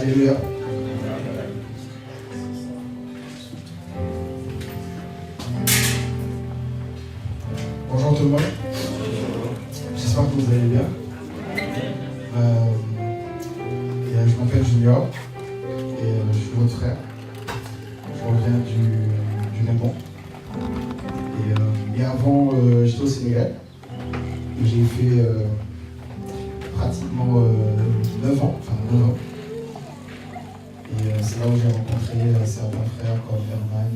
Alléluia. Bonjour tout le monde. J'espère que vous allez bien. Je m'appelle Junior et je suis votre frère. Je reviens du Gabon. Et avant, j'étais au Sénégal. J'ai fait pratiquement 9 ans. Et c'est là où j'ai rencontré certains frères comme Herman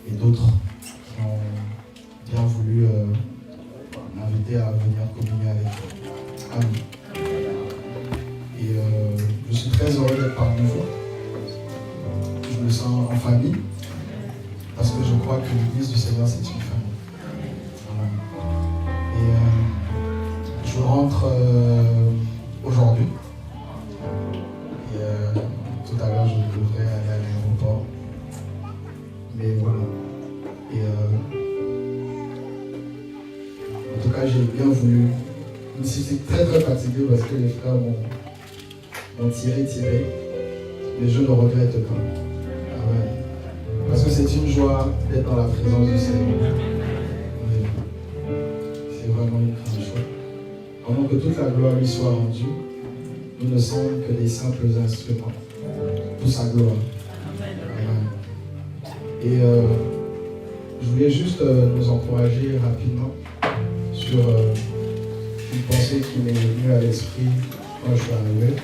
et d'autres qui ont bien voulu m'inviter à venir communier avec eux. Amen. Et je suis très heureux d'être parmi vous. Je me sens en famille parce que je crois que l'Église du Seigneur c'est une famille. Et je rentre aujourd'hui. Et tout à l'heure je devrais aller à l'aéroport. Mais voilà. Et en tout cas j'ai bien voulu. Je suis très fatigué parce que les frères m'ont tiré, mais je ne regrette pas. Amen. Parce que c'est une joie d'être dans la présence du Seigneur. C'est vraiment une grande joie. Pendant que toute la gloire lui soit rendue, nous ne sommes que des simples instruments pour sa gloire. Amen. Et je voulais juste nous encourager rapidement sur une pensée qui m'est venue à l'esprit quand je suis arrivé.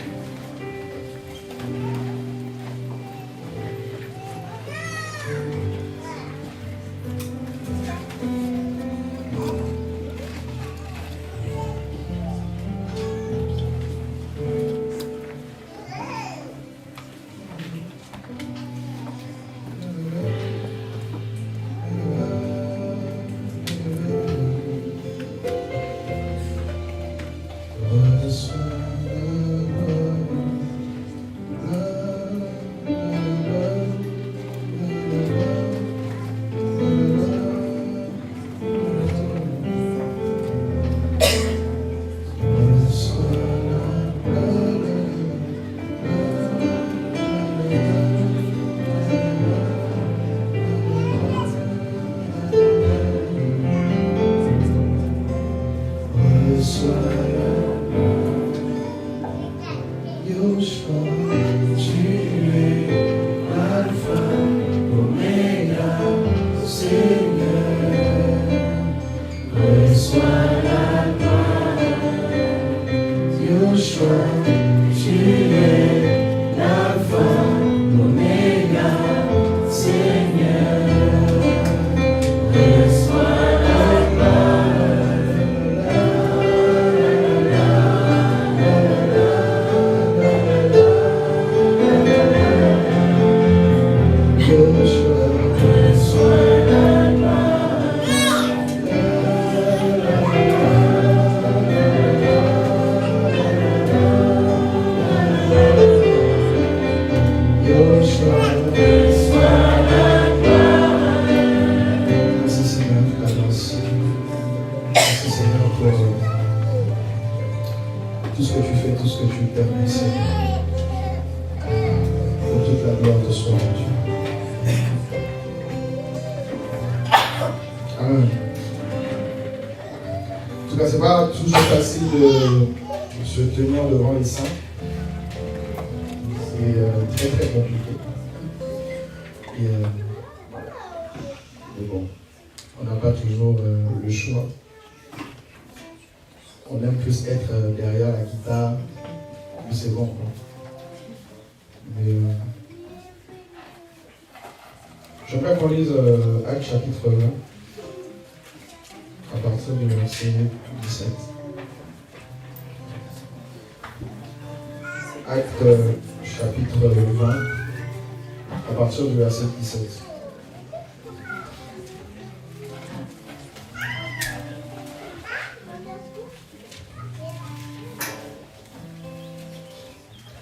Tout ce que tu fais, tout ce que tu permets, Seigneur, pour toute la gloire te soit rendue. Amen. En tout cas, c'est pas toujours facile de se tenir devant les saints. C'est très compliqué. Mais bon, on n'a pas toujours le choix. On aime plus être derrière la guitare, mais c'est bon. Mais j'aimerais qu'on lise Actes chapitre 20, à partir du verset 17. Actes chapitre 20, à partir du verset 17.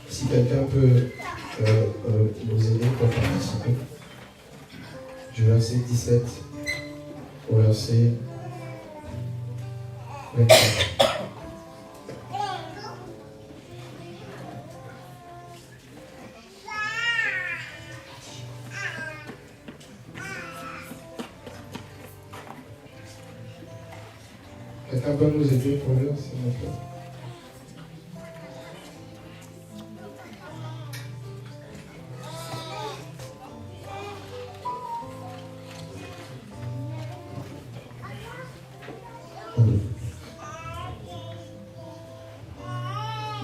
Si quelqu'un peut nous aider pour participer, du verset 17 au verset 24. Quelqu'un peut nous aider pour lire, s'il vous plaît?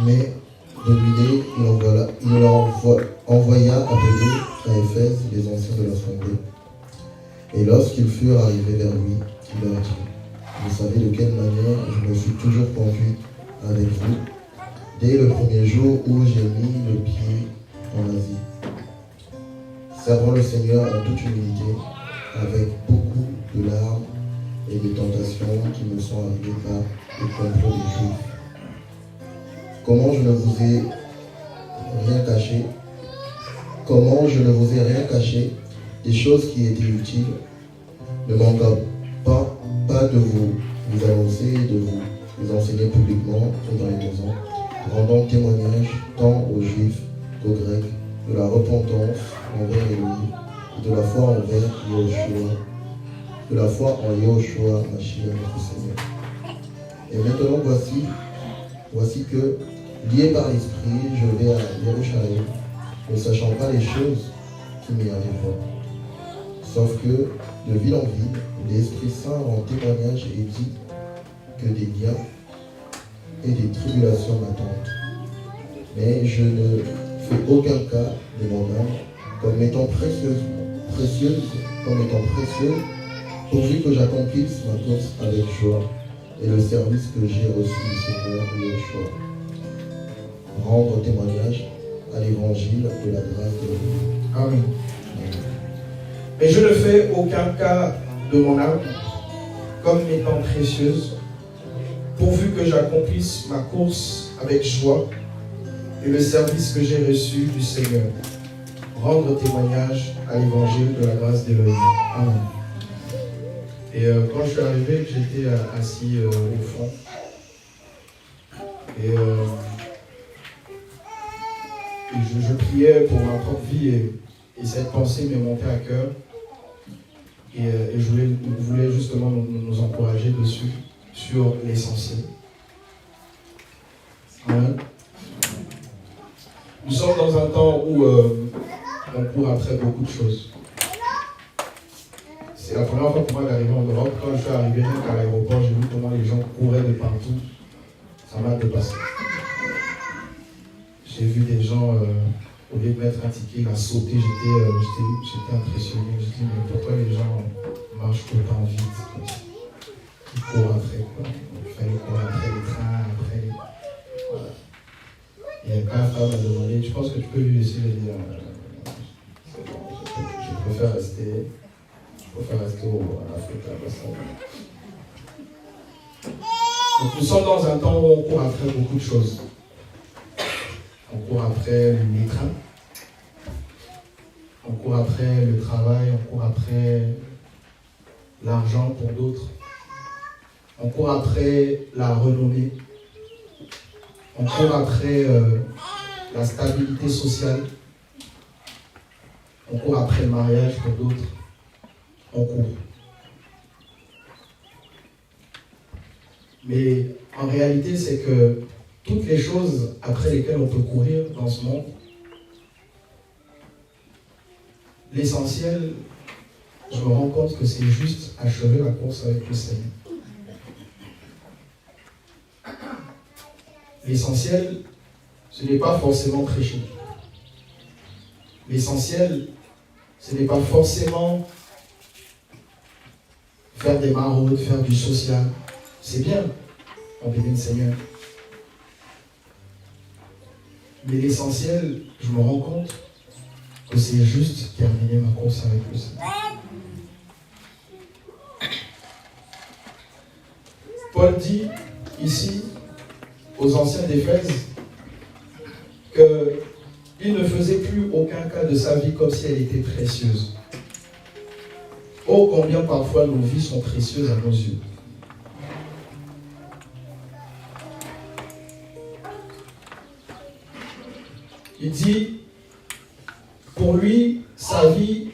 Mais de l'idée, il leur envoya appeler à Éphèse les anciens de l'assemblée. Et lorsqu'ils furent arrivés vers lui, il leur dit: vous savez de quelle manière je me suis toujours conduit avec vous dès le premier jour où j'ai mis le pied en Asie, servant le Seigneur en toute humilité, avec beaucoup de larmes et de tentations qui me sont arrivées par le complot des Juifs. Comment je ne vous ai rien caché, des choses qui étaient utiles, ne manquant pas de vous annoncer et de vous enseigner publiquement et dans les maisons, rendant témoignage tant aux Juifs qu'aux Grecs de la repentance envers Élohim et de la foi en Yahushua, Mashiach, notre Seigneur. Et maintenant voici que, lié par l'Esprit, je vais à Jérusalem, ne sachant pas les choses qui m'y arriveront. Sauf que, de ville en ville, l'Esprit Saint rend témoignage et dit que des liens et des tribulations m'attendent. Mais je ne fais aucun cas de mon âme comme étant précieuse, pourvu que j'accomplisse ma course avec joie et le service que j'ai reçu du Seigneur Yahushua. Rendre témoignage à l'évangile de la grâce de Dieu. Amen. Mais je ne fais aucun cas de mon âme comme étant précieuse, pourvu que j'accomplisse ma course avec joie et le service que j'ai reçu du Seigneur. Rendre témoignage à l'évangile de la grâce d'Élohim. Amen. Et quand je suis arrivé, j'étais assis au fond. Et je priais pour ma propre vie et cette pensée m'est montée à cœur. Et je voulais justement nous encourager dessus, sur l'essentiel. Amen. Nous sommes dans un temps où on court après beaucoup de choses. C'est la première fois pour moi d'arriver en Europe. Quand je suis arrivé à l'aéroport, j'ai vu comment les gens couraient de partout. Ça m'a dépassé. J'ai vu des gens, au lieu de mettre un ticket, il a sauté. J'étais impressionné. Je dis, mais pourquoi les gens marchent autant vite? Ils courent après quoi. Il fallait courir après les trains, après les... Voilà. Et quand la femme m'a demandé, je pense que tu peux lui laisser le dire. C'est bon, je préfère rester. À l'Afrique, là-bas. Donc nous sommes dans un temps où on court après beaucoup de choses. On court après les trains. On court après le travail. On court après l'argent pour d'autres. On court après la renommée. On court après la stabilité sociale. On court après le mariage pour d'autres. On court. Mais en réalité, c'est que toutes les choses après lesquelles on peut courir dans ce monde, l'essentiel, je me rends compte que c'est juste achever la course avec le Seigneur. L'essentiel, ce n'est pas forcément prêcher. L'essentiel, ce n'est pas forcément faire des maraudes, faire du social. C'est bien, on bénit le Seigneur. Mais l'essentiel, je me rends compte que c'est juste terminer ma course avec le Seigneur. Paul dit ici aux anciens d'Éphèse qu'il ne faisait plus aucun cas de sa vie comme si elle était précieuse. Oh, combien parfois nos vies sont précieuses à nos yeux. Il dit, pour lui, sa vie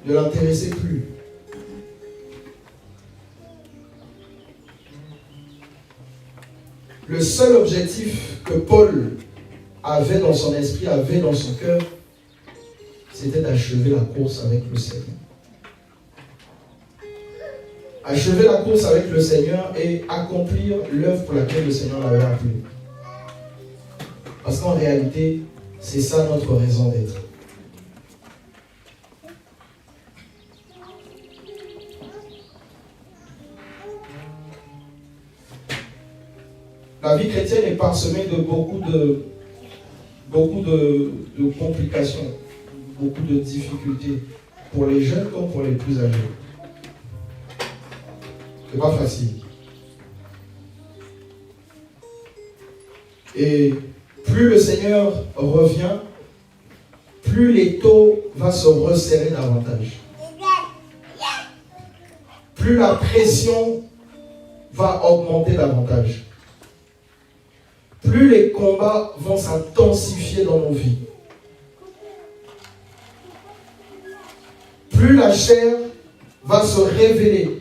ne l'intéressait plus. le seul objectif que Paul avait dans son esprit, avait dans son cœur, c'était d'achever la course avec le Seigneur. Achever la course avec le Seigneur et accomplir l'œuvre pour laquelle le Seigneur l'avait appelé. Parce qu'en réalité, c'est ça notre raison d'être. La vie chrétienne est parsemée de beaucoup de complications, beaucoup de difficultés, pour les jeunes comme pour les plus âgés. C'est pas facile. Et plus le Seigneur revient, plus l'étau va se resserrer davantage. Plus la pression va augmenter davantage. Plus les combats vont s'intensifier dans nos vies. Plus la chair va se révéler.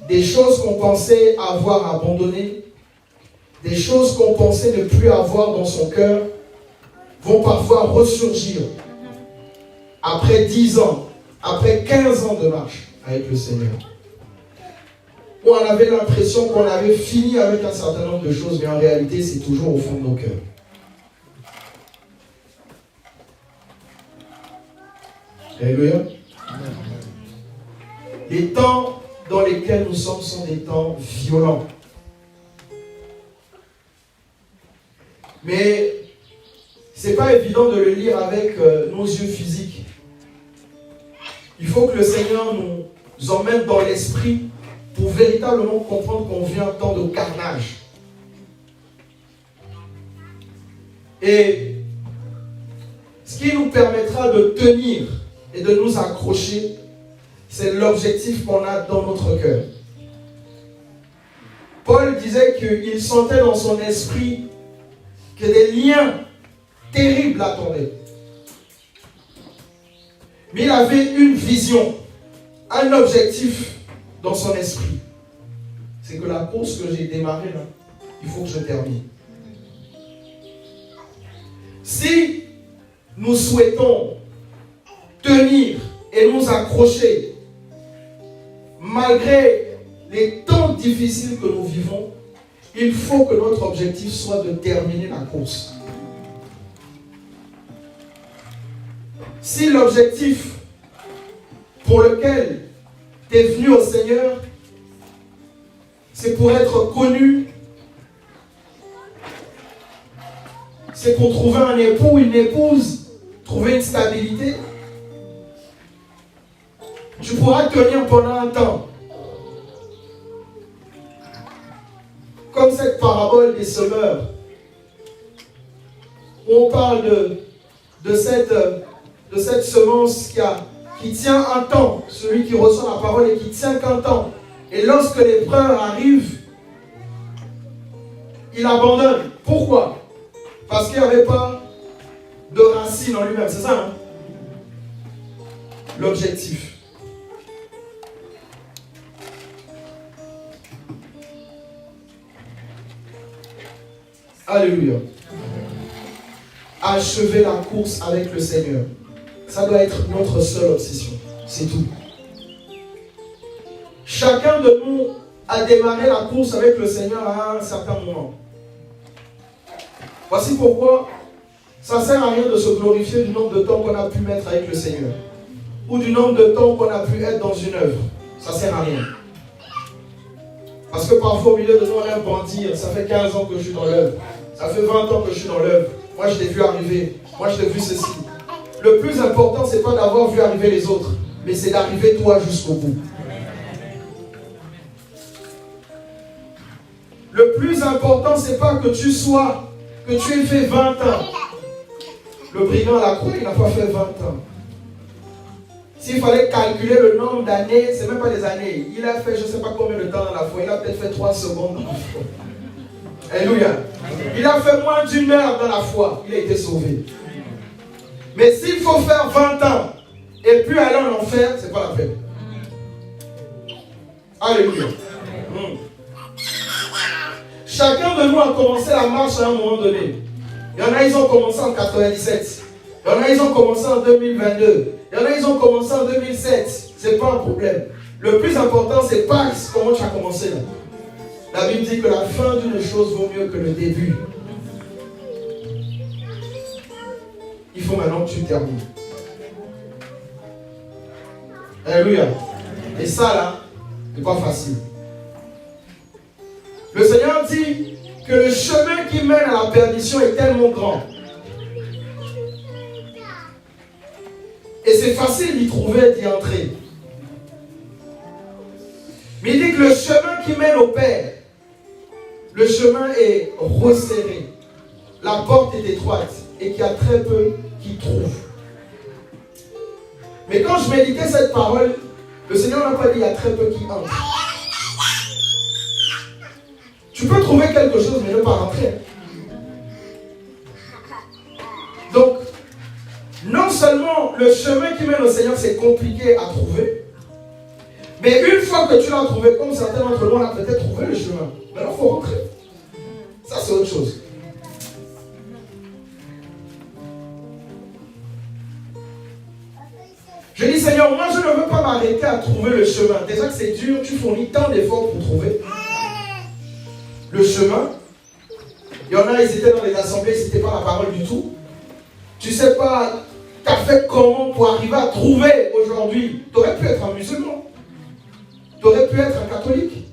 Des choses qu'on pensait avoir abandonnées, des choses qu'on pensait ne plus avoir dans son cœur, vont parfois ressurgir après 10 ans, après 15 ans de marche avec le Seigneur. Où on avait l'impression qu'on avait fini avec un certain nombre de choses, mais en réalité, c'est toujours au fond de nos cœurs. Alléluia. Les temps dans lesquels nous sommes sont des temps violents. Mais ce n'est pas évident de le lire avec nos yeux physiques. Il faut que le Seigneur nous emmène dans l'esprit pour véritablement comprendre qu'on vit un temps de carnage. Et ce qui nous permettra de tenir et de nous accrocher, c'est l'objectif qu'on a dans notre cœur. Paul disait qu'il sentait dans son esprit que des liens terribles l'attendaient. Mais il avait une vision, un objectif dans son esprit. C'est que la course que j'ai démarrée là, il faut que je termine. Si nous souhaitons tenir et nous accrocher malgré les temps difficiles que nous vivons, il faut que notre objectif soit de terminer la course. Si l'objectif pour lequel tu es venu au Seigneur, c'est pour être connu, c'est pour trouver un époux, une épouse, trouver une stabilité, tu pourras tenir pendant un temps. Comme cette parabole des semeurs, où on parle de cette semence qui tient un temps, celui qui reçoit la parole et qui tient qu'un temps. Et lorsque l'épreuve arrive, il abandonne. Pourquoi? Parce qu'il n'y avait pas de racine en lui-même, c'est ça, hein? L'objectif. Alléluia. Achever la course avec le Seigneur. Ça doit être notre seule obsession. C'est tout. Chacun de nous a démarré la course avec le Seigneur à un certain moment. Voici pourquoi ça ne sert à rien de se glorifier du nombre de temps qu'on a pu mettre avec le Seigneur. Ou du nombre de temps qu'on a pu être dans une œuvre. Ça ne sert à rien. Parce que parfois au milieu de nous on aime bandir. Ça fait 15 ans que je suis dans l'œuvre. Ça fait 20 ans que je suis dans l'œuvre. Moi je l'ai vu arriver. Moi je l'ai vu ceci. Le plus important c'est pas d'avoir vu arriver les autres. Mais c'est d'arriver toi jusqu'au bout. Le plus important c'est pas que tu aies fait 20 ans. Le brigand à la croix il n'a pas fait 20 ans. S'il fallait calculer le nombre d'années, c'est même pas des années. Il a fait je ne sais pas combien de temps dans la foi. Il a peut-être fait 3 secondes dans la foi. Alléluia. Il a fait moins d'1 heure dans la foi. Il a été sauvé. Mais s'il faut faire 20 ans et puis aller en enfer, c'est pas la peine. Alléluia. Chacun de nous a commencé la marche à un moment donné. Il y en a, ils ont commencé en 97. Il y en a, ils ont commencé en 2022. Il y en a, ils ont commencé en 2007. C'est pas un problème. Le plus important, c'est pas comment tu as commencé là. La Bible dit que la fin d'une chose vaut mieux que le début. Il faut maintenant que tu termines. Alléluia. Et ça là, c'est pas facile. Le Seigneur dit que le chemin qui mène à la perdition est tellement grand. Et c'est facile d'y trouver, d'y entrer. Mais il dit que le chemin qui mène au Père, le chemin est resserré. La porte est étroite et qu'il y a très peu qui trouvent. Mais quand je méditais cette parole, le Seigneur n'a pas dit il y a très peu qui entrent. Tu peux trouver quelque chose mais ne pas rentrer. Donc, non seulement le chemin qui mène au Seigneur c'est compliqué à trouver, mais une fois que tu l'as trouvé, comme certains d'entre nous on a peut-être trouvé le chemin, maintenant il faut rentrer. Ça c'est autre chose. Je dis Seigneur, moi je ne veux pas m'arrêter à trouver le chemin. Déjà que c'est dur, tu fournis tant d'efforts pour trouver le chemin. Il y en a, ils étaient dans les assemblées, c'était pas la parole du tout. Tu sais pas, tu as fait comment pour arriver à trouver aujourd'hui. Tu aurais pu être un musulman. Tu aurais pu être un catholique.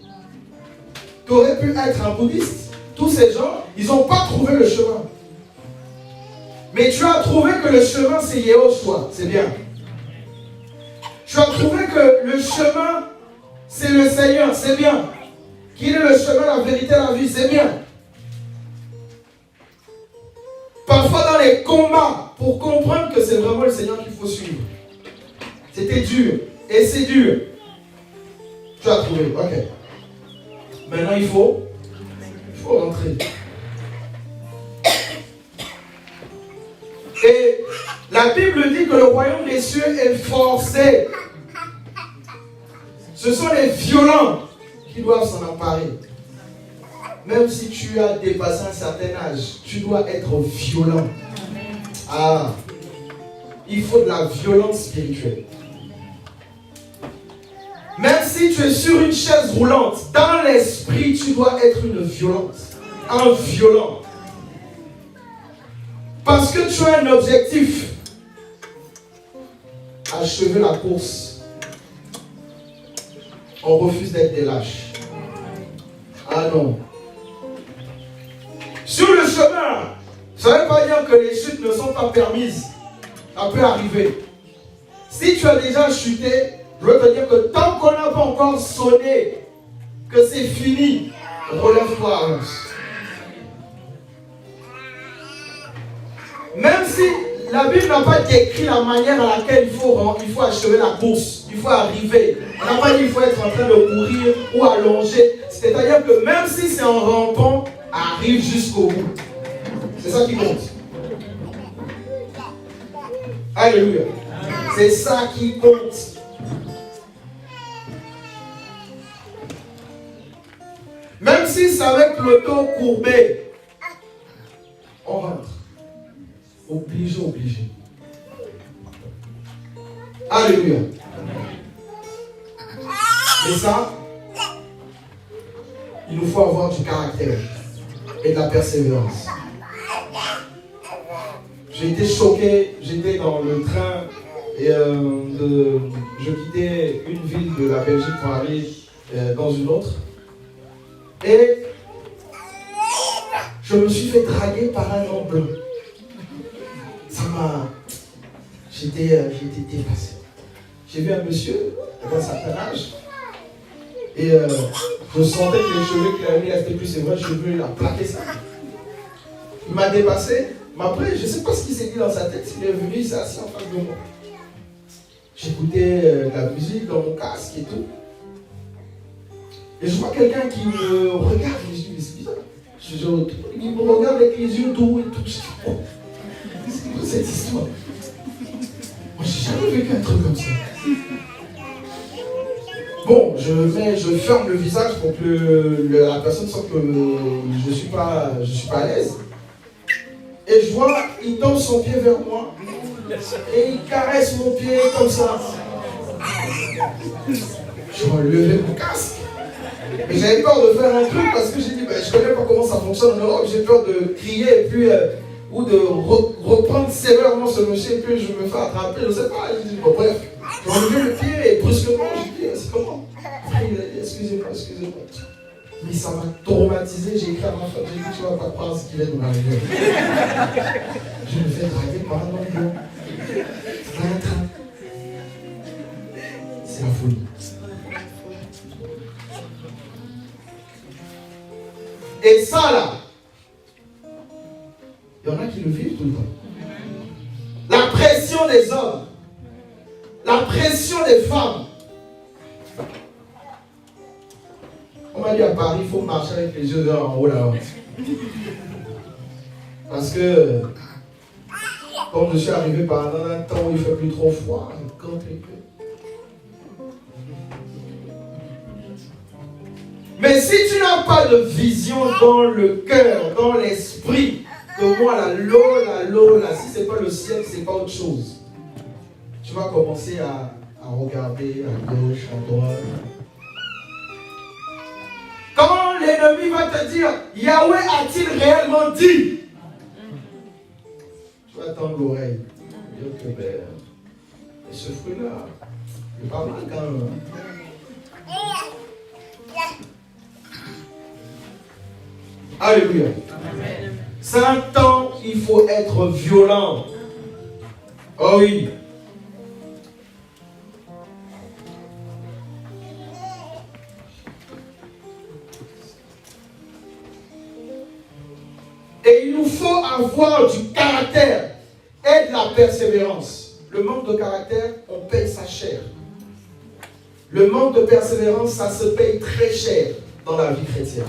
Tu aurais pu être un bouddhiste. Tous ces gens, ils n'ont pas trouvé le chemin. Mais tu as trouvé que le chemin c'est Yehoshua, c'est bien. Tu as trouvé que le chemin c'est le Seigneur, c'est bien. Qu'il est le chemin, la vérité, la vie, c'est bien. Parfois dans les combats, pour comprendre que c'est vraiment le Seigneur qu'il faut suivre. C'était dur. Et c'est dur. Tu as trouvé, ok. Maintenant il faut rentrer. Et la Bible dit que le royaume des cieux est forcé. Ce sont les violents qui doivent s'en emparer. Même si tu as dépassé un certain âge, tu dois être violent. Ah, il faut de la violence spirituelle. Même si tu es sur une chaise roulante, dans l'esprit, tu dois être une violente. Un violent. Parce que tu as un objectif. Achever la course. On refuse d'être des lâches. Ah non. Sur le chemin, ça ne veut pas dire que les chutes ne sont pas permises. Ça peut arriver. Si tu as déjà chuté, je veux te dire que tant qu'on n'a pas encore sonné, que c'est fini, relève-toi, avance. Même si la Bible n'a pas décrit la manière à laquelle il faut achever la course, il faut arriver. On n'a pas dit qu'il faut être en train de courir ou allonger. C'est-à-dire que même si c'est en rampant, arrive jusqu'au bout. C'est ça qui compte. Alléluia. C'est ça qui compte. Même si c'est avec le dos courbé, on rentre. Obligé. Alléluia. Mais ça, il nous faut avoir du caractère et de la persévérance. J'ai été choqué, j'étais dans le train et je quittais une ville de la Belgique pour aller dans une autre. Et je me suis fait draguer par un homme blanc. J'étais dépassé. J'ai vu un monsieur d'un certain âge et je sentais que les cheveux qu'il avait mis restaient plus, c'est vrai, les cheveux, il a plaqué ça. Il m'a dépassé, mais après, je ne sais pas ce qu'il s'est dit dans sa tête, il est venu, il s'est assis en face de moi. J'écoutais de la musique dans mon casque et tout. Et je vois quelqu'un qui me regarde, et je dis, mais c'est bizarre. Il me regarde avec les yeux doux et tout. Je dis, oh, c'est quoi cette histoire? Moi, j'ai jamais vécu un truc comme ça. Bon, je ferme le visage pour que la personne sente que je suis pas à l'aise. Et je vois, il tend son pied vers moi et il caresse mon pied comme ça. Je vais enlever mon casque. Et j'avais peur de faire un truc parce que j'ai dit, je ne connais pas comment ça fonctionne en Europe, j'ai peur de crier et puis, ou de reprendre sévèrement ce monsieur et puis je me fais attraper, je ne sais pas. J'ai dit, bon bref, j'ai enlevé le pied et brusquement, j'ai dit, c'est comment? Il a dit, excusez-moi. Mais ça m'a traumatisé, j'ai écrit à ma femme, j'ai dit, tu ne vas pas croire ce qui vient de m'arriver. Je me fais draguer par un homme. C'est la folie. Et ça là, il y en a qui le vivent tout le temps. La pression des hommes, la pression des femmes. On m'a dit à Paris, il faut marcher avec les yeux vers en haut là-haut. Parce que, comme je suis arrivé par un temps où il ne fait plus trop froid, mais si tu n'as pas de vision dans le cœur, dans l'esprit, de moi la lola, si ce n'est pas le ciel, ce n'est pas autre chose. Tu vas commencer à regarder à gauche, à droite. Quand l'ennemi va te dire, Yahweh a-t-il réellement dit? Tu vas tendre l'oreille. Dire que ce fruit-là, il est pas mal quand même. Alléluia. C'est un temps, il faut être violent. Oh oui. Et il nous faut avoir du caractère et de la persévérance. Le manque de caractère, on paye sa chair. Le manque de persévérance, ça se paye très cher dans la vie chrétienne.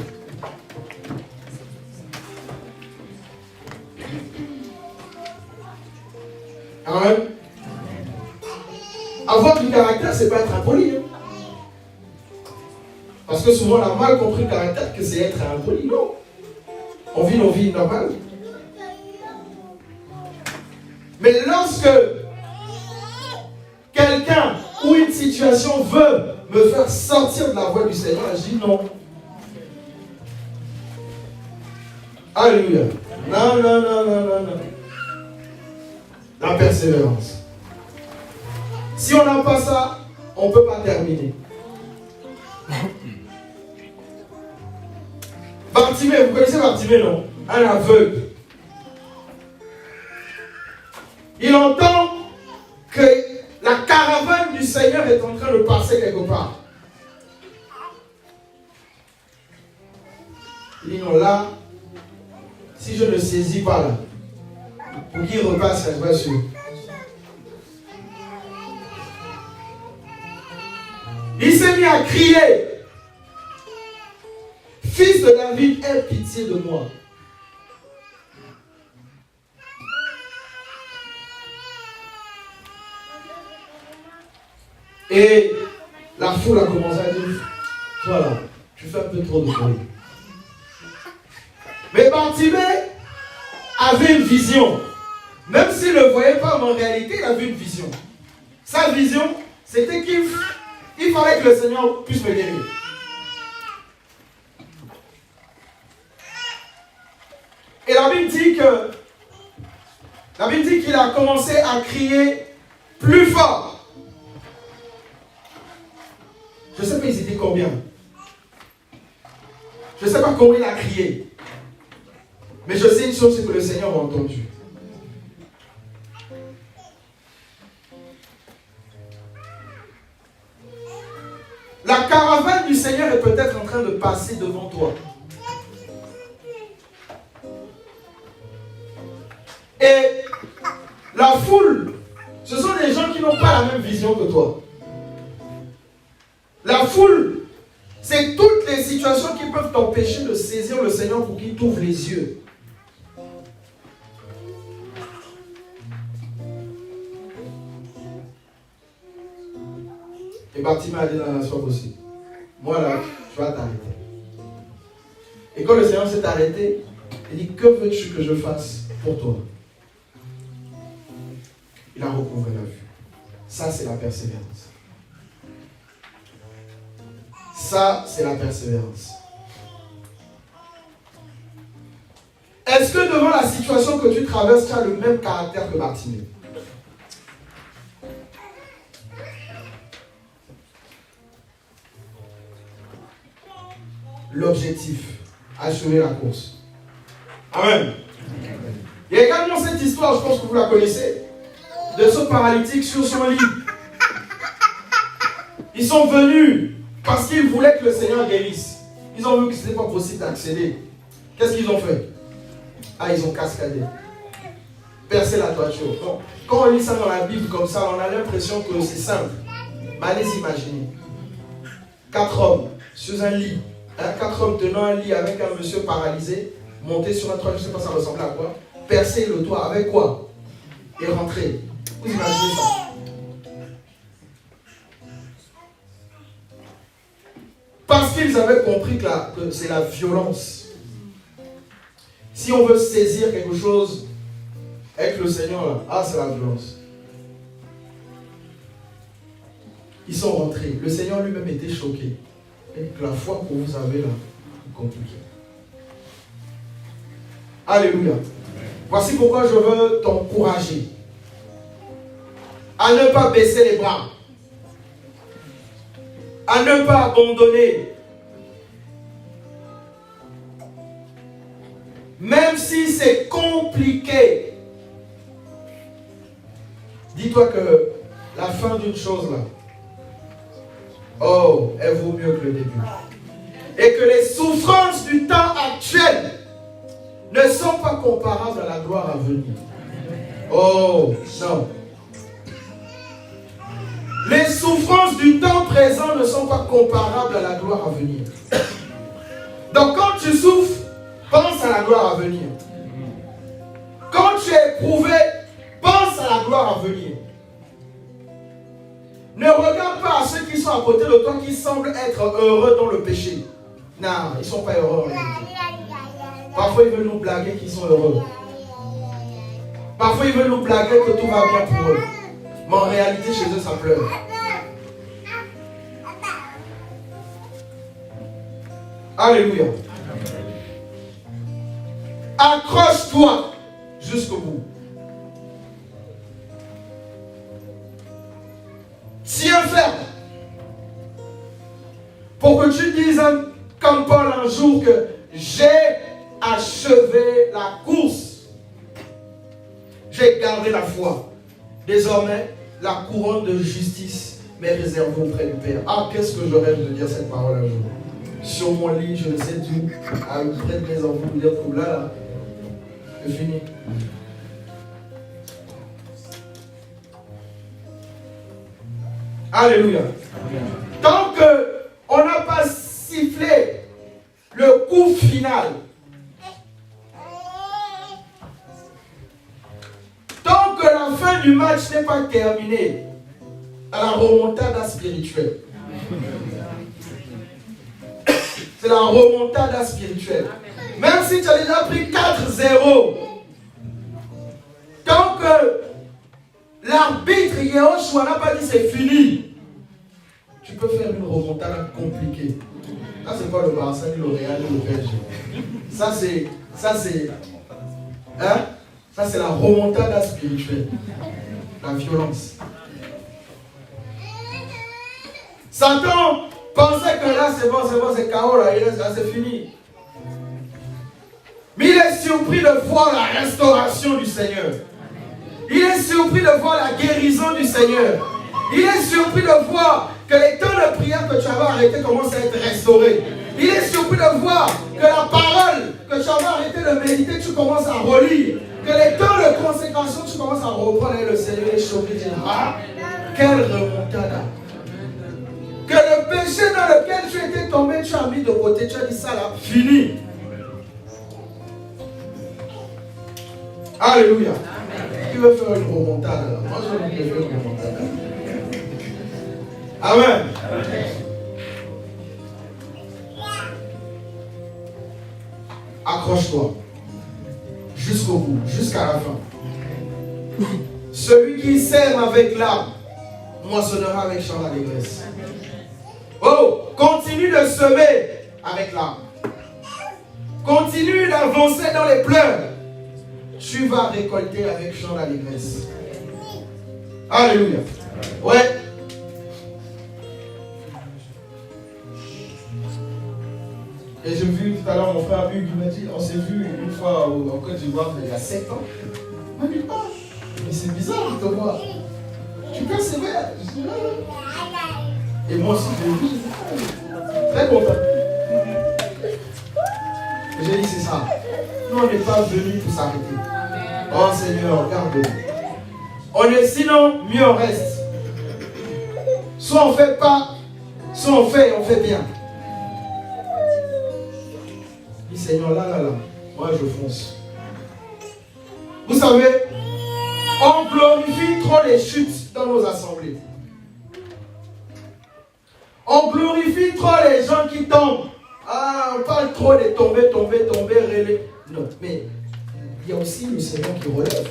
Amen. Avoir du caractère, c'est pas être impoli. Hein. Parce que souvent, on a mal compris le caractère que c'est être impoli. Non. On vit nos vies normales. Mais lorsque quelqu'un ou une situation veut me faire sortir de la voie du Seigneur, je dis non. Alléluia. Non. La persévérance. Si on n'a pas ça, on ne peut pas terminer. Bartimée, vous connaissez Bartimée, non? Un aveugle. Il entend que la caravane du Seigneur est en train de passer quelque part. Il dit non, là, si je ne saisis pas là, pour qu'il repasse, je ne suis pas sûr. Il s'est mis à crier. Fils de David, aie pitié de moi. Et la foule a commencé à dire, voilà, tu fais un peu trop de bruit. Mais Bartimée avait une vision. Même s'il ne le voyait pas, mais en réalité, il avait une vision. Sa vision, c'était qu'il fallait que le Seigneur puisse me guérir. Et la Bible dit qu'il a commencé à crier plus fort. Je ne sais pas ils étaient combien. Je ne sais pas comment il a crié. Mais je sais une chose, c'est que le Seigneur a entendu. La caravane du Seigneur est peut-être en train de passer devant toi. Et la foule, ce sont des gens qui n'ont pas la même vision que toi. La foule, c'est toutes les situations qui peuvent t'empêcher de saisir le Seigneur pour qu'il t'ouvre les yeux. Et Bartimée a dit, non, c'est pas possible. Moi là, je vais t'arrêter. Et quand le Seigneur s'est arrêté, il dit, que veux-tu que je fasse pour toi? Il a recouvré la vue. Ça, c'est la persévérance. Ça, c'est la persévérance. Est-ce que devant la situation que tu traverses, tu as le même caractère que Bartimée? L'objectif, achever la course. Amen. Il y a également cette histoire, je pense que vous la connaissez, de ce paralytique sur son lit. Ils sont venus parce qu'ils voulaient que le Seigneur guérisse. Ils ont vu que ce n'était pas possible d'accéder. Qu'est-ce qu'ils ont fait? Ah, ils ont cascadé. Percé la toiture. Bon, quand on lit ça dans la Bible comme ça, on a l'impression que c'est simple. Mais allez imaginer. 4 hommes sur un lit. 4 hommes tenant un lit avec un monsieur paralysé, monté sur un toit, je ne sais pas ça ressemblait à quoi. Percer le toit avec quoi? Et rentrer. Vous imaginez ça? Parce qu'ils avaient compris que c'est la violence. Si on veut saisir quelque chose avec le Seigneur, là, ah, c'est la violence. Ils sont rentrés. Le Seigneur lui-même était choqué. Et la foi que vous avez là, est compliquée. Alléluia. Voici pourquoi je veux t'encourager à ne pas baisser les bras, à ne pas abandonner. Même si c'est compliqué, dis-toi que la fin d'une chose là, oh, elle vaut mieux que le début. Et que les souffrances du temps actuel ne sont pas comparables à la gloire à venir. Oh, non. Les souffrances du temps présent ne sont pas comparables à la gloire à venir. Donc quand tu souffres, pense à la gloire à venir. Quand tu es éprouvé, pense à la gloire à venir. Ne regarde pas à ceux qui sont à côté de toi qui semblent être heureux dans le péché. Non, ils ne sont pas heureux en réalité. Parfois ils veulent nous blaguer qu'ils sont heureux. Parfois ils veulent nous blaguer que tout va bien pour eux. Mais en réalité chez eux ça pleure. Alléluia. Accroche-toi jusqu'au bout. Tiens ferme. Pour que tu dises comme Paul un jour que j'ai achevé la course. J'ai gardé la foi. Désormais, la couronne de justice m'est réservée auprès du Père. Ah, qu'est-ce que je rêve de dire cette parole un jour. Sur mon lit, je ne sais d'où, auprès de mes enfants, vous dire que là, c'est fini. Alléluia. Tant qu'on n'a pas sifflé le coup final, tant que la fin du match n'est pas terminée, à la remontada spirituelle. C'est la remontada spirituelle. Même si tu as déjà pris 4-0, tant que l'arbitre Yehoshua n'a pas dit c'est fini, tu peux faire une remontada compliquée. Ça c'est pas le Barça, ni le Real, ni le PSG. Ça c'est la remontada spirituelle. La violence. Satan pensait que là c'est bon, c'est KO, là c'est fini. Mais il est surpris de voir la restauration du Seigneur. Il est surpris de voir la guérison du Seigneur. Il est surpris de voir que les temps de prière que tu avais arrêtés commencent à être restaurés. Il est surpris de voir que la parole que tu avais arrêté de méditer, tu commences à relire. Que les temps de consécration, tu commences à reprendre et le Seigneur est choqué. Il dit, ah, quelle remontada. Que le péché dans lequel tu étais tombé, tu as mis de côté, tu as dit ça là, fini. Alléluia. Qui veut faire une remontada? Moi je veux faire une remontada. Amen. Accroche-toi jusqu'au bout, jusqu'à la fin. Celui qui sème avec l'âme moissonnera avec chant d'allégresse. Oh, continue de semer avec l'âme. Continue d'avancer dans les pleurs. Tu vas récolter avec chant d'allégresse. Alléluia. Ouais. Et j'ai vu tout à l'heure mon frère Hugues, il m'a dit, on s'est vu une fois en Côte d'Ivoire il y a 7 ans. Il m'a dit, ah, mais c'est bizarre de te voir. Tu persévères. Je dis, ah. Et moi aussi, je l'ai vu. Très content. J'ai dit, c'est ça. Nous, on n'est pas venus pour s'arrêter. Oh Seigneur, garde-nous. On est sinon, mieux on reste. Soit on ne fait pas, soit on fait bien. Dis Seigneur, là, moi je fonce. Vous savez, on glorifie trop les chutes dans nos assemblées. On glorifie trop les gens qui tombent. Ah, on parle trop de tomber, rêver. Non, mais il y a aussi le Seigneur qui relève.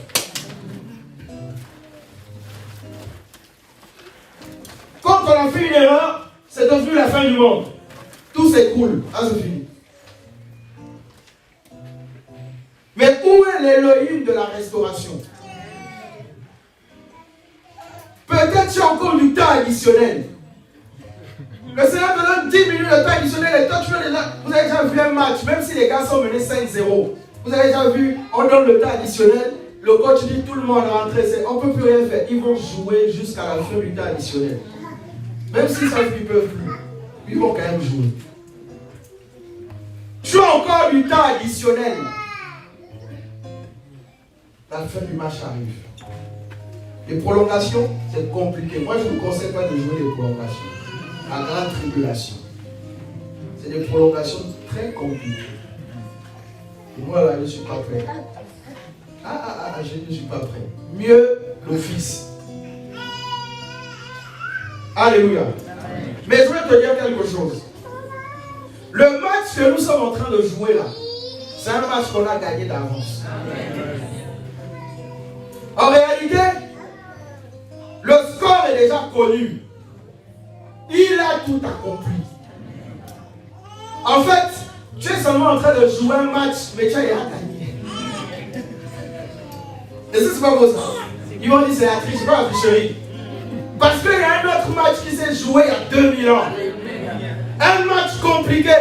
Quand on a fait une erreur, c'est devenu la fin du monde. Tout s'écroule. Ah, c'est fini. Mais où est l'Élohim de la restauration? Peut-être tu as encore du temps additionnel. Le Seigneur te donne 10 minutes de temps additionnel et toi tu fais déjà. Vous avez déjà vu un match, même si les gars sont menés 5-0. Vous avez déjà vu, on donne le temps additionnel. Le coach dit tout le monde rentre, on ne peut plus rien faire. Ils vont jouer jusqu'à la fin du temps additionnel. Même s'ils savent qu'ils ne peuvent plus, ils vont quand même jouer. Tu as encore du temps additionnel. La fin du match arrive. Les prolongations, c'est compliqué. Moi, je ne vous conseille pas de jouer les prolongations. La grande tribulation. C'est des prolongations très compliquées. Et moi, là, je ne suis pas prêt. Je ne suis pas prêt. Mieux l'office. Alléluia. Mais je vais te dire quelque chose. Le match que nous sommes en train de jouer là, c'est un match qu'on a gagné d'avance. En réalité, le score est déjà connu. Il a tout accompli. En fait, tu es seulement en train de jouer un match, mais tu as gagné. Et ça, c'est pas beau ça. Ils vont dire c'est la triche, c'est pas la tricherie. Parce qu'il y a un autre match qui s'est joué il y a 2000 ans. Un match compliqué.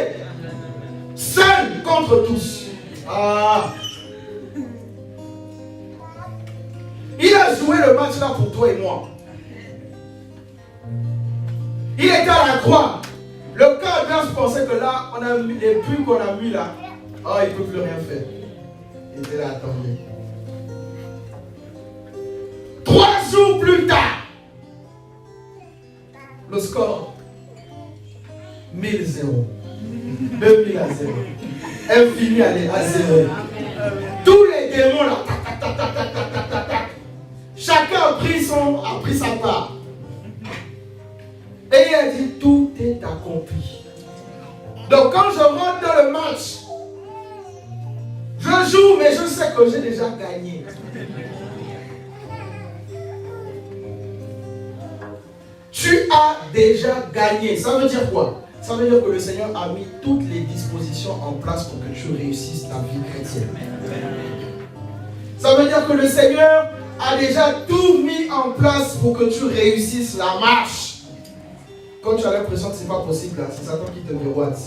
Seul contre tous. Ah. Il a joué le match là pour toi et moi. Il était à la croix. Le cœur pensait que là, on a mis les plumes qu'on a mis là. Oh, il ne peut plus rien faire. Il était là, attendez. 3 jours plus tard, le score 1000-0. 2000 à 0. Infini à 0. Tous les démons là, chacun a pris sa part. Et il a dit, tout est accompli. Donc quand je rentre dans le match, je joue, mais je sais que j'ai déjà gagné. Tu as déjà gagné. Ça veut dire quoi? Ça veut dire que le Seigneur a mis toutes les dispositions en place pour que tu réussisses ta vie chrétienne. Ça veut dire que le Seigneur a déjà tout mis en place pour que tu réussisses la marche. Quand tu as l'impression que ce n'est pas possible, c'est Satan qui te miroite.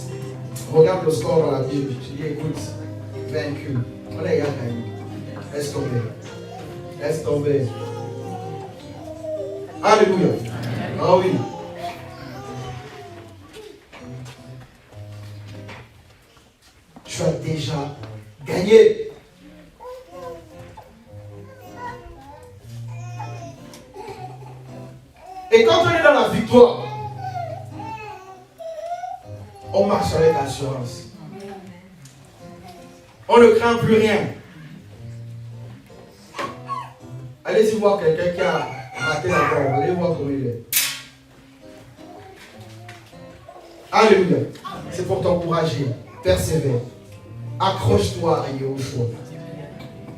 Regarde le score dans la Bible. Tu dis, écoute, vaincu. On est gagné. Laisse tomber. Laisse tomber. Alléluia. Ah oui. Tu as déjà gagné. Et quand on est dans la victoire, on marche avec assurance. On ne craint plus rien. Allez-y voir quelqu'un qui a raté la mort. Allez voir comment il est. Alléluia. C'est pour t'encourager. Persévère. Accroche-toi à Yahushua.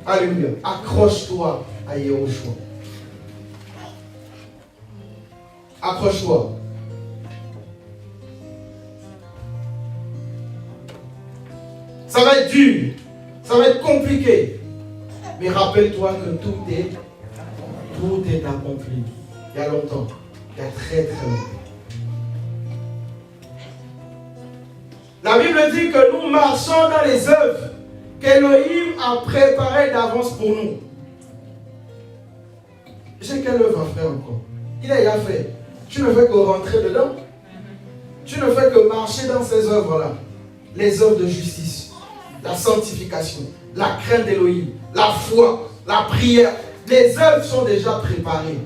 Alléluia. Accroche-toi à Yahushua. Accroche-toi. Ça va être dur. Ça va être compliqué. Mais rappelle-toi que tout est accompli. Il y a longtemps. Il y a très très longtemps. La Bible dit que nous marchons dans les œuvres qu'Élohim a préparées d'avance pour nous. J'ai quelle œuvre à faire encore? Il a déjà fait. Tu ne fais que rentrer dedans. Tu ne fais que marcher dans ces œuvres-là. Les œuvres de justice, la sanctification, la crainte d'Élohim, la foi, la prière. Les œuvres sont déjà préparées.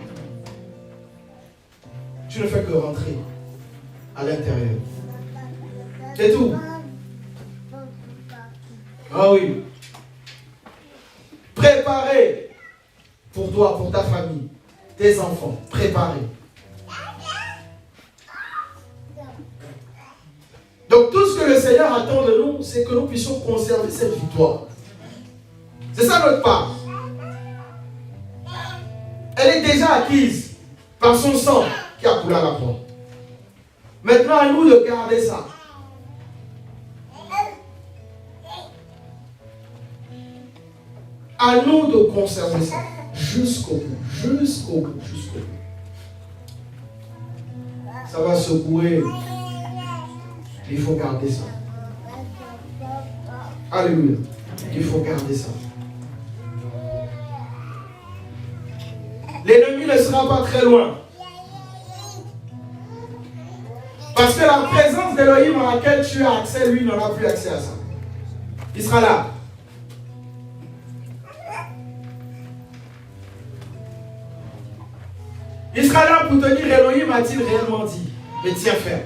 Tu ne fais que rentrer à l'intérieur. C'est tout. Ah oui. Préparé pour toi, pour ta famille, tes enfants. Préparé. Donc tout ce que le Seigneur attend de nous, c'est que nous puissions conserver cette victoire. C'est ça notre part. Elle est déjà acquise par son sang qui a coulé à la croix. Maintenant, à nous de garder ça. À nous de conserver ça jusqu'au bout, jusqu'au bout, jusqu'au bout. Ça va secouer. Il faut garder ça. Alléluia. Il faut garder ça. L'ennemi ne sera pas très loin. Parce que la présence d'Élohim à laquelle tu as accès, lui n'aura plus accès à ça. Il sera là. Il sera là pour te dire, Elohim a-t-il réellement dit? Mais tiens ferme.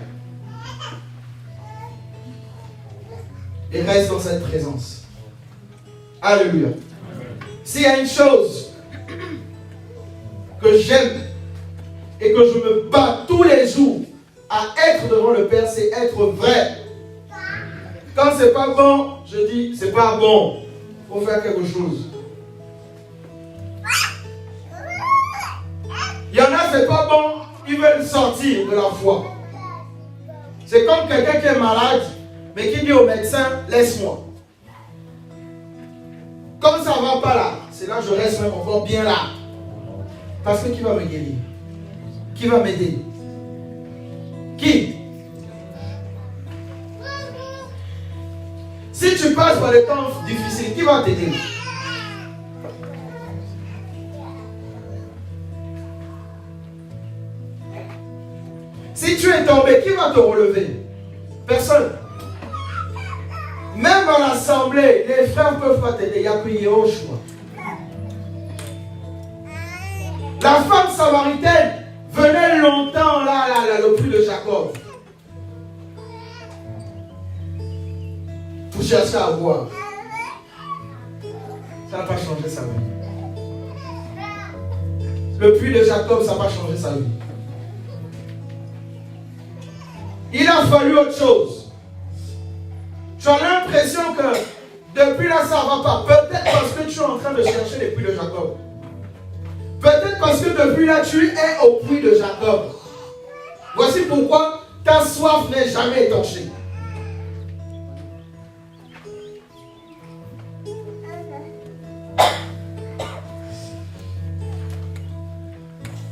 Et reste dans cette présence. Alléluia. S'il y a une chose que j'aime et que je me bats tous les jours à être devant le Père, c'est être vrai. Quand c'est pas bon, je dis, c'est pas bon. Il faut faire quelque chose. Il y en a, c'est pas bon, ils veulent sortir de la foi. C'est comme quelqu'un qui est malade, mais qui dit au médecin, laisse-moi. Comme ça ne va pas là, c'est là que je reste même encore bien là. Parce que qui va me guérir? Qui va m'aider? Qui? Si tu passes par des temps difficiles, qui va t'aider? Si tu es tombé, qui va te relever? Personne. Même à l'assemblée, les frères ne peuvent pas t'aider. Il n'y a que Yahushua. La femme samaritaine venait longtemps là, le puits de Jacob. Pour chercher à boire. Ça n'a pas changé sa vie. Le puits de Jacob, ça n'a pas changé sa vie. Il a fallu autre chose. Tu as l'impression que depuis là, ça ne va pas. Peut-être parce que tu es en train de chercher les puits de Jacob. Peut-être parce que depuis là, tu es au puits de Jacob. Voici pourquoi ta soif n'est jamais étanchée.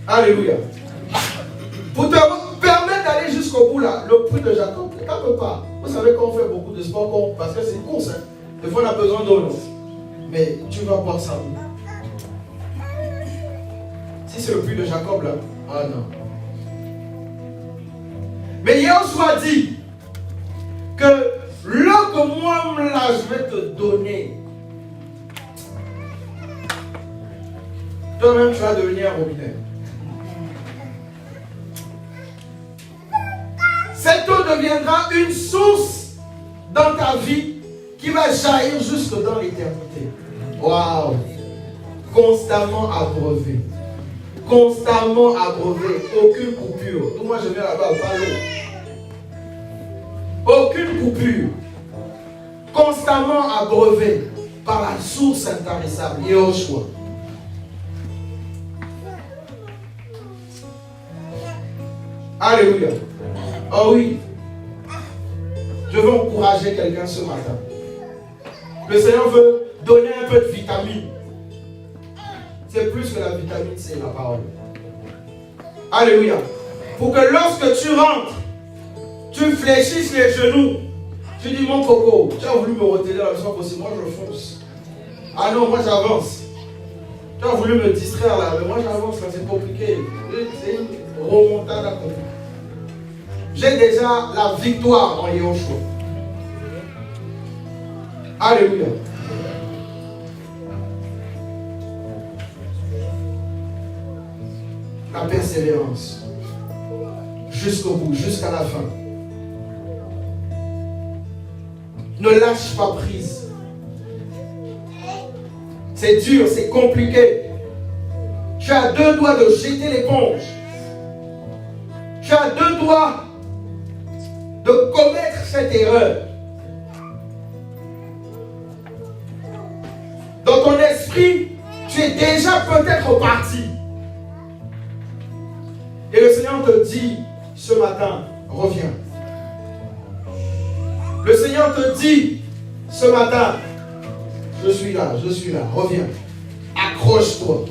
Alléluia. Pour te permettre d'aller jusqu'au bout là, le puits de Jacob, ne tape pas. Vous savez qu'on fait beaucoup de sport parce que c'est une course. Hein. Des fois on a besoin d'eau. Mais tu vas boire ça où? Si c'est le puits de Jacob là, ah non. Mais Yahushua dit que l'eau que moi là je vais te donner, toi-même tu vas devenir un robinet. Cette eau deviendra une source dans ta vie qui va jaillir jusque dans l'éternité. Waouh! Constamment abreuvé. Constamment abreuvé. Aucune coupure. Donc moi je viens là-bas, pas l'eau. Aucune coupure. Constamment abreuvé par la source intarissable. Yehoshua. Alléluia. Oh oui. Je veux encourager quelqu'un ce matin. Le Seigneur veut donner un peu de vitamine. C'est plus que la vitamine, c'est la parole. Alléluia. Pour que lorsque tu rentres, tu fléchisses les genoux. Tu dis, mon coco, tu as voulu me retenir la leçon possible. Moi, je fonce. Ah non, moi, j'avance. Tu as voulu me distraire là, mais moi, j'avance. Là, c'est compliqué. C'est une remontade à compter. J'ai déjà la victoire en Yehoshua. Alléluia. La persévérance. Jusqu'au bout, jusqu'à la fin. Ne lâche pas prise. C'est dur, c'est compliqué. Tu as 2 doigts de jeter l'éponge. Tu as 2 doigts de commettre cette erreur. Dans ton esprit, tu es déjà peut-être parti. Et le Seigneur te dit ce matin, reviens. Le Seigneur te dit ce matin, je suis là, reviens. Accroche-toi.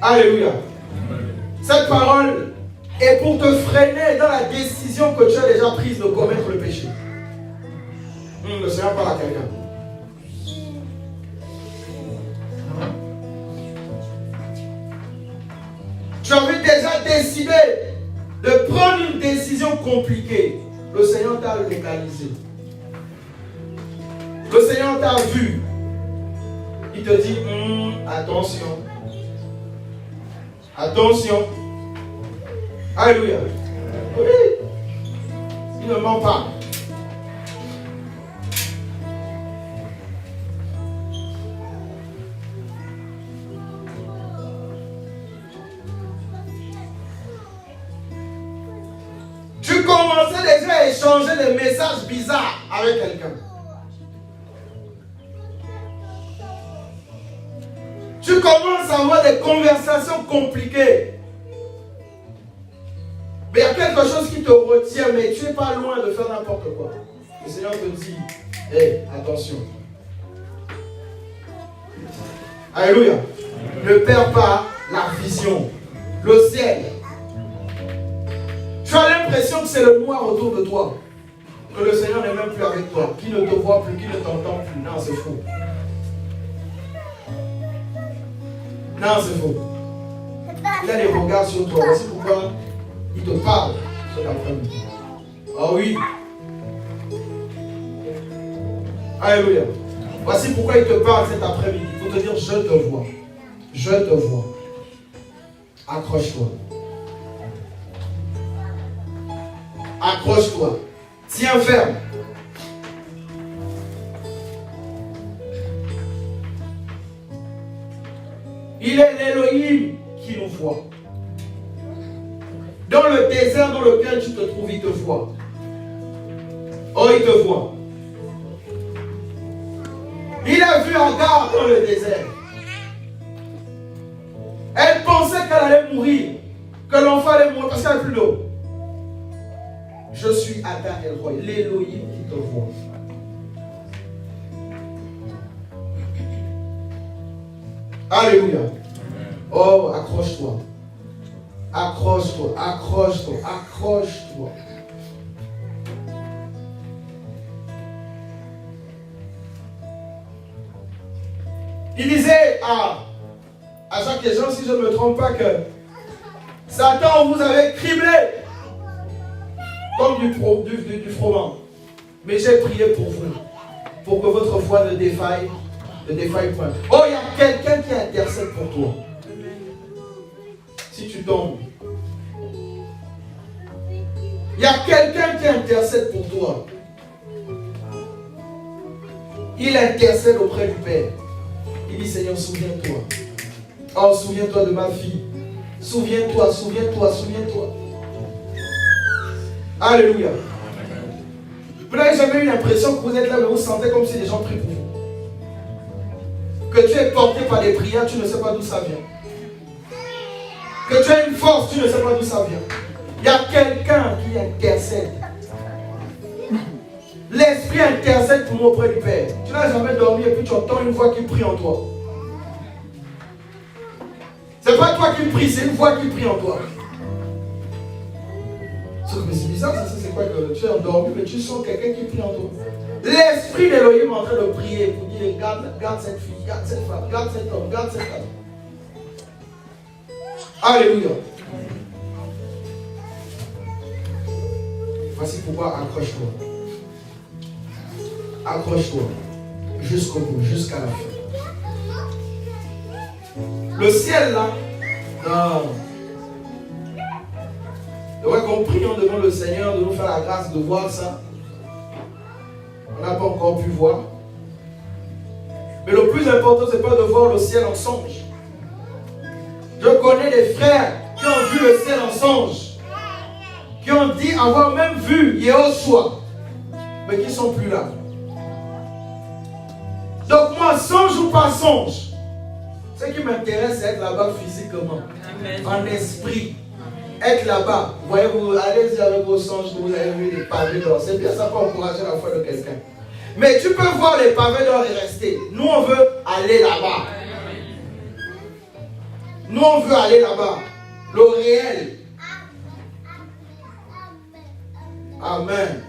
Alléluia. Cette parole est pour te freiner dans la décision que tu as déjà prise de commettre le péché. Le Seigneur parle à quelqu'un. Tu avais déjà décidé de prendre une décision compliquée. Le Seigneur t'a localisé. Le Seigneur t'a vu. Il te dit, attention. Attention. Alléluia. Oui. Il ne ment pas. Tu commençais déjà à échanger des messages bizarres avec quelqu'un. Tu commences à avoir des conversations compliquées. Mais il y a quelque chose qui te retient, mais tu n'es pas loin de faire n'importe quoi. Le Seigneur te dit, hé, attention. Alléluia. Ne perds pas la vision. Le ciel. Tu as l'impression que c'est le noir autour de toi. Que le Seigneur n'est même plus avec toi. Qui ne te voit plus, qui ne t'entend plus. Non, c'est faux. Non, c'est faux. Il a des regards sur toi. C'est pourquoi il te parle cet après-midi. Ah oui. Alléluia. Voici pourquoi il te parle cet après-midi. Il faut te dire, je te vois. Je te vois. Accroche-toi. Accroche-toi. Tiens ferme. Il est l'Élohim qui nous voit. Dans le désert dans lequel tu te trouves, il te voit. Oh, il te voit. Il a vu Agar dans le désert. Elle pensait qu'elle allait mourir, que l'enfant allait mourir parce qu'elle n'avait plus d'eau. Je suis Adar El Roi, l'Élohim qui te voit. Alléluia. Oh, accroche-toi. Accroche-toi, accroche-toi, accroche-toi. Il disait à Jacques et Jean, si je ne me trompe pas, que Satan vous avait criblé comme du froment. Mais j'ai prié pour vous, pour que votre foi ne défaille point. Oh, il y a quelqu'un qui intercède pour toi. Si tu tombes, il y a quelqu'un qui intercède pour toi. Il intercède auprès du Père. Il dit, Seigneur, souviens-toi. Oh, souviens-toi de ma fille. Souviens-toi, souviens-toi, souviens-toi. Alléluia. Vous n'avez jamais eu l'impression que vous êtes là, mais vous sentez comme si les gens prient pour vous. Que tu es porté par des prières, tu ne sais pas d'où ça vient. Que tu as une force, tu ne sais pas d'où ça vient. Il y a quelqu'un qui intercède. L'Esprit intercède pour moi auprès du Père. Tu n'as jamais dormi et puis tu entends une voix qui prie en toi. C'est pas toi qui prie, c'est une voix qui prie en toi. Mais c'est bizarre, ça, c'est quoi que tu es endormi, mais tu sens quelqu'un qui prie en toi. L'Esprit d'Élohim est en train de prier pour dire garde cette fille, garde cette femme, garde cet homme, garde cette femme. Alléluia. Voici pourquoi accroche-toi. Accroche-toi jusqu'au bout, jusqu'à la fin. Le ciel là, non. Donc qu'on prie devant le Seigneur de nous faire la grâce de voir ça. On n'a pas encore pu voir. Mais le plus important, ce n'est pas de voir le ciel en songe. Je connais des frères qui ont vu le ciel en songe, qui ont dit avoir même vu Yehoshua, mais qui ne sont plus là. Donc moi, songe ou pas songe, ce qui m'intéresse, c'est être là-bas physiquement, en esprit. Être là-bas, voyez-vous, allez-y avec vos songes que vous avez vu les pavés d'or. C'est bien, ça peut encourager la foi de quelqu'un. Mais tu peux voir les pavés d'or et rester. Nous, on veut aller là-bas. Nous, on veut aller là-bas. Le réel. Amen.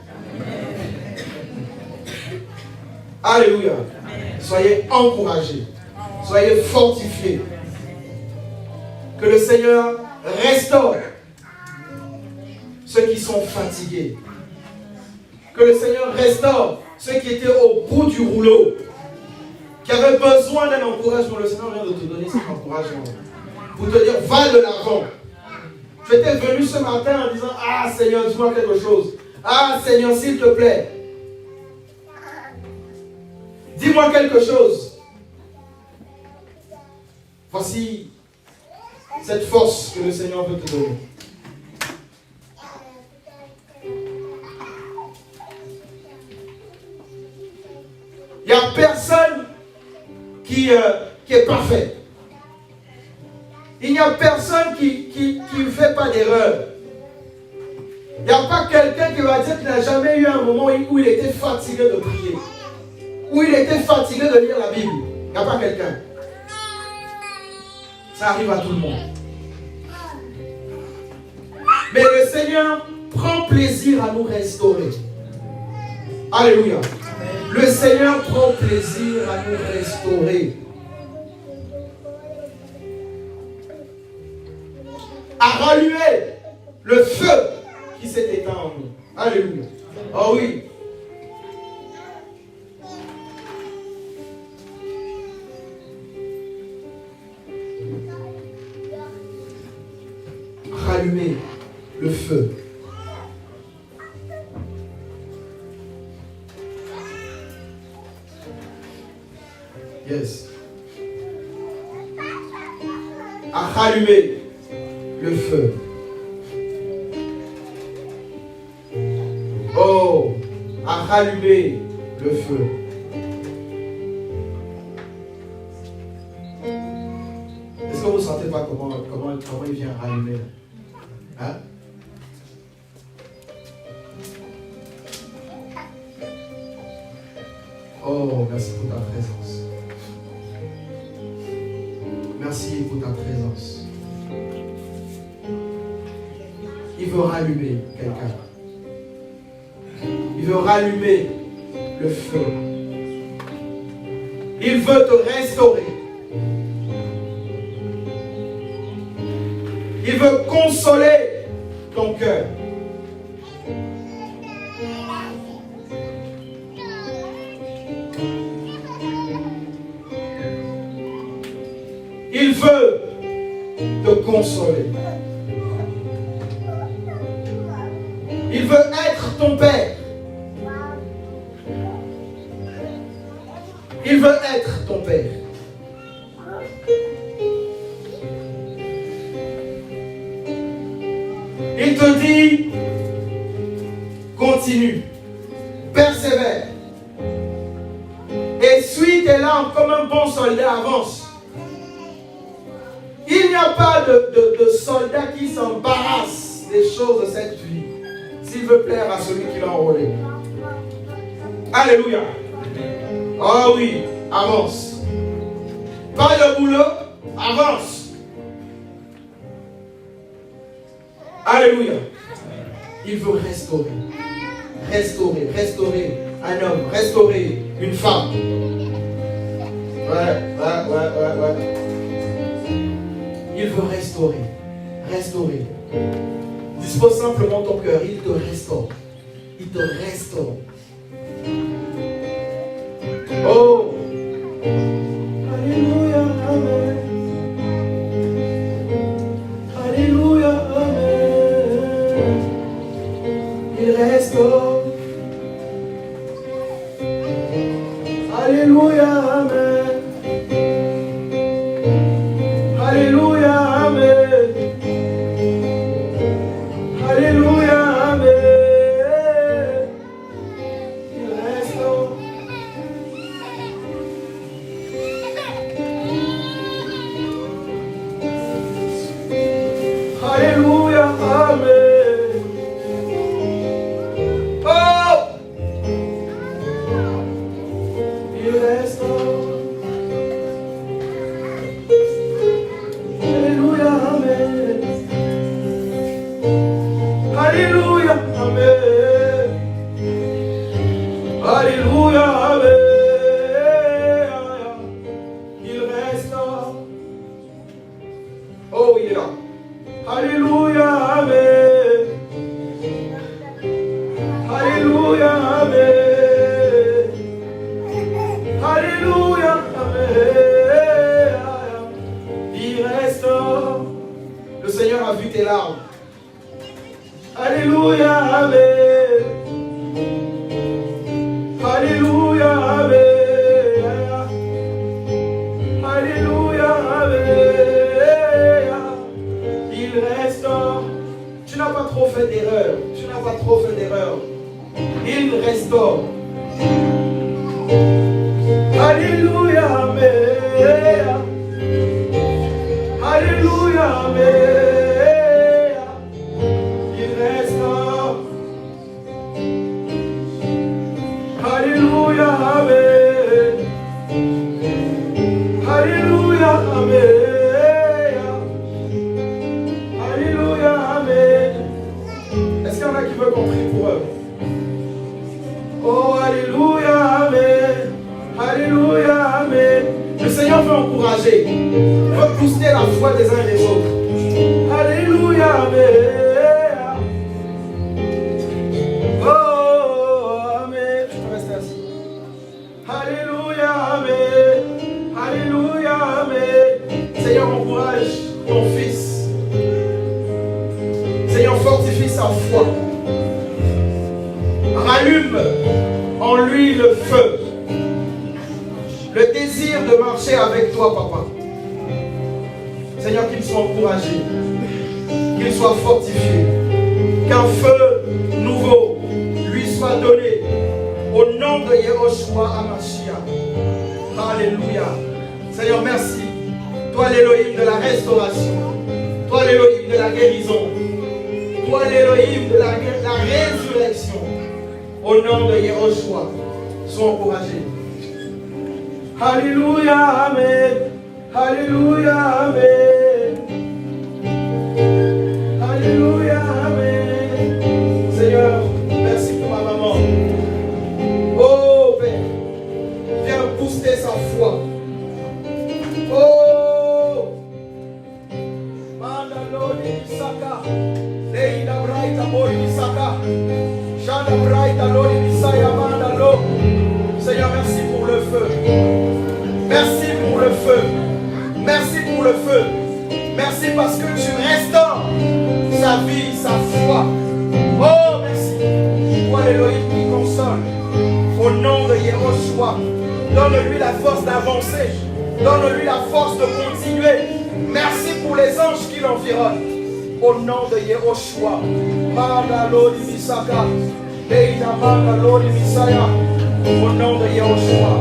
Alléluia. Soyez encouragés. Soyez fortifiés. Que le Seigneur restaure ceux qui sont fatigués. Que le Seigneur restaure ceux qui étaient au bout du rouleau, qui avaient besoin d'un encouragement. Le Seigneur vient de te donner cet encouragement pour te dire, va de l'avant. Tu étais venu ce matin en disant, ah Seigneur, dis-moi quelque chose. Ah Seigneur, s'il te plaît, dis-moi quelque chose. Voici cette force que le Seigneur veut te donner. Il n'y a personne qui est parfait. Il n'y a personne qui ne fait pas d'erreur. Il n'y a pas quelqu'un qui va dire qu'il n'a jamais eu un moment où il était fatigué de prier. Où il était fatigué de lire la Bible. Il n'y a pas quelqu'un. Ça arrive à tout le monde. Mais le Seigneur prend plaisir à nous restaurer. Alléluia. Le Seigneur prend plaisir à nous restaurer. À rallumer le feu qui s'est éteint en nous. Alléluia. Oh oui. Rallumer le feu. Yes. À rallumer le feu. Oh, à rallumer le feu. Est-ce que vous ne sentez pas comment il vient rallumer? Hein? Oh, merci pour ta présence. Merci pour ta présence. Il veut rallumer quelqu'un. Il veut rallumer le feu. Il veut te restaurer. Il veut consoler ton cœur. Il veut te consoler. Il veut être ton Père. Il veut être ton Père. Il te dit, continue, persévère. Et suis tes larmes comme un bon soldat, avance. Il n'y a pas de soldat qui s'embarrasse des choses de cette vie s'il veut plaire à celui qui l'a enrôlé. Alléluia. Oh oui, avance. Pas de boulot, avance. Alléluia. Il veut restaurer. Restaurer un homme, restaurer une femme. Ouais. Il veut restaurer. Dispose simplement ton cœur, il te restaure. Oh, alléluia, amen. Alléluia, amen. Il restaure. Alléluia, amen. Alléluia, amen. Alléluia, amen. Il restaure. Alléluia, amen. Oh! Il restaure. Alléluia, amen. Alléluia, amen. Alléluia, amen. Il restaure. Oh, il est là. Alléluia, amen. Alléluia, amen. Alléluia, amen. Il restaure. Le Seigneur a vu tes larmes. Alléluia, amen. Alléluia, amen. Alléluia, amen. Il restaure. Tu n'as pas trop fait d'erreur. Il restaure. Alléluia, amen. Alléluia, amen. Il restaure. Alléluia, amen. Alléluia, amen. Alléluia, amen. Est-ce qu'il y en a qui veulent qu'on prie pour eux? Oh, alléluia, amen. Alléluia, amen. Le Seigneur veut encourager, veut booster la foi des uns et des autres. Alléluia, amen. Oh, amen. Je peux rester assis. Alléluia, amen. Alléluia, amen. Seigneur, encourage ton fils. Seigneur, fortifie sa foi. Rallume en lui le feu. Le désir de marcher avec toi, papa. Seigneur, qu'il soit encouragé. Qu'il soit fortifié. Qu'un feu nouveau lui soit donné. Au nom de Yehoshua HaMashiach. Alléluia. Seigneur, merci. Toi l'Élohim de la restauration. Toi l'Élohim de la guérison. Toi l'Élohim de la résurrection. Au nom de Yehoshua. Sois encouragé. Alléluia, amen. Alléluia, amen. Alléluia, amen. Seigneur, merci pour ma maman. Oh, Père, viens booster sa foi. Oh, Mandaloni Misaka, Leida Braita Mori Misaka, Shada Braita Lori Misaya Mandalo. Seigneur, merci pour le feu. Merci pour le feu. Merci pour le feu. Merci parce que tu restaures sa vie, sa foi. Oh, merci. Toi l'Élohim qui console. Au nom de Yehoshua. Donne-lui la force d'avancer. Donne-lui la force de continuer. Merci pour les anges qui l'environnent. Au nom de Yehoshua. Mandalori Misaka. Deina Mandalori Misaya. Au nom de Yehoshua.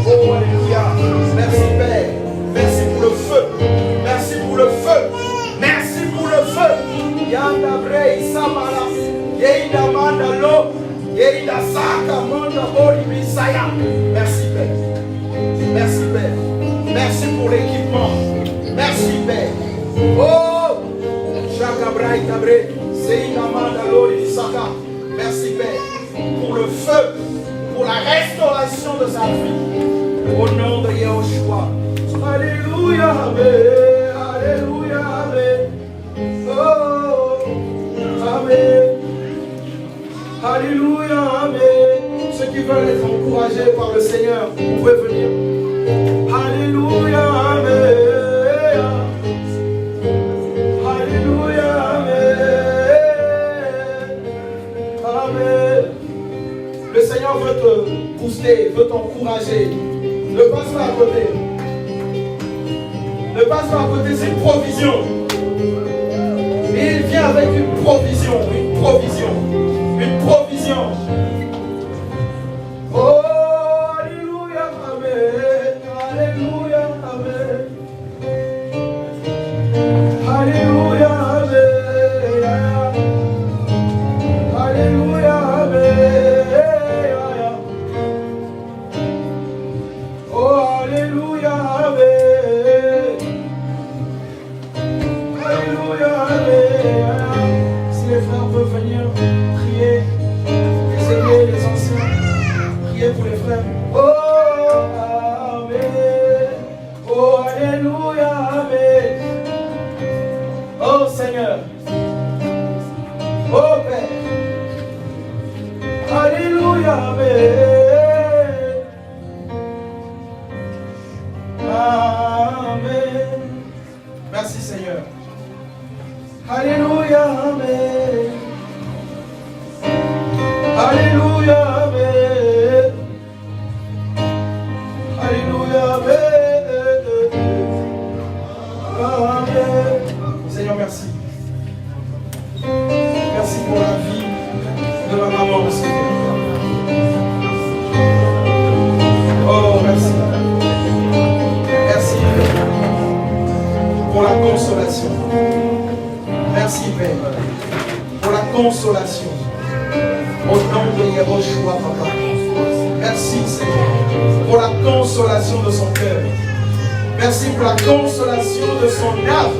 Oh, alléluia. Merci Père. Merci pour le feu. Merci pour le feu. Merci pour le feu. Yanda Brei Samara. Yeida Mandalo. Yeida Saka Mandalori Misaya. Merci Père. Merci Père. Merci pour l'équipement. Merci Père. Oh, Chakabrai Tabré, Seina Mandalori Saka. Merci Père pour le feu, pour la restauration de sa vie. Au nom de Yehoshua. Alléluia, Amen. Alléluia, Amen. Oh, Amen. Alléluia, Amen. Ceux qui veulent être encouragés par le Seigneur, vous pouvez venir. Alléluia, Amen. Alléluia, Amen. Amen. Le Seigneur veut te booster, veut t'encourager. Ne passe pas à côté. Ne passe pas à côté, c'est une provision. Et il vient avec une provision, une provision, une provision. Oh, alléluia, Amen. Alléluia, Amen. Alléluia, Amen. Alléluia, Amen. Oh, alléluia, Amen. Alléluia, Amen. Si les frères peuvent venir prier, les aînés, les anciens, priez pour les frères. Oh, Amen. Oh, alléluia, Amen. Oh Seigneur, oh Père, alléluia, Amen, Amen. Merci Seigneur, alléluia, Amen, alléluia, Amen, alléluia, Amen, Amen. Seigneur, merci. Merci pour la vie de ma maman aussi. Oh, merci. Merci pour la consolation. Merci, Père, pour la consolation. Au nom de Yehoshua, Papa. Merci, Seigneur, pour la consolation de son cœur. Merci pour la consolation de son âme.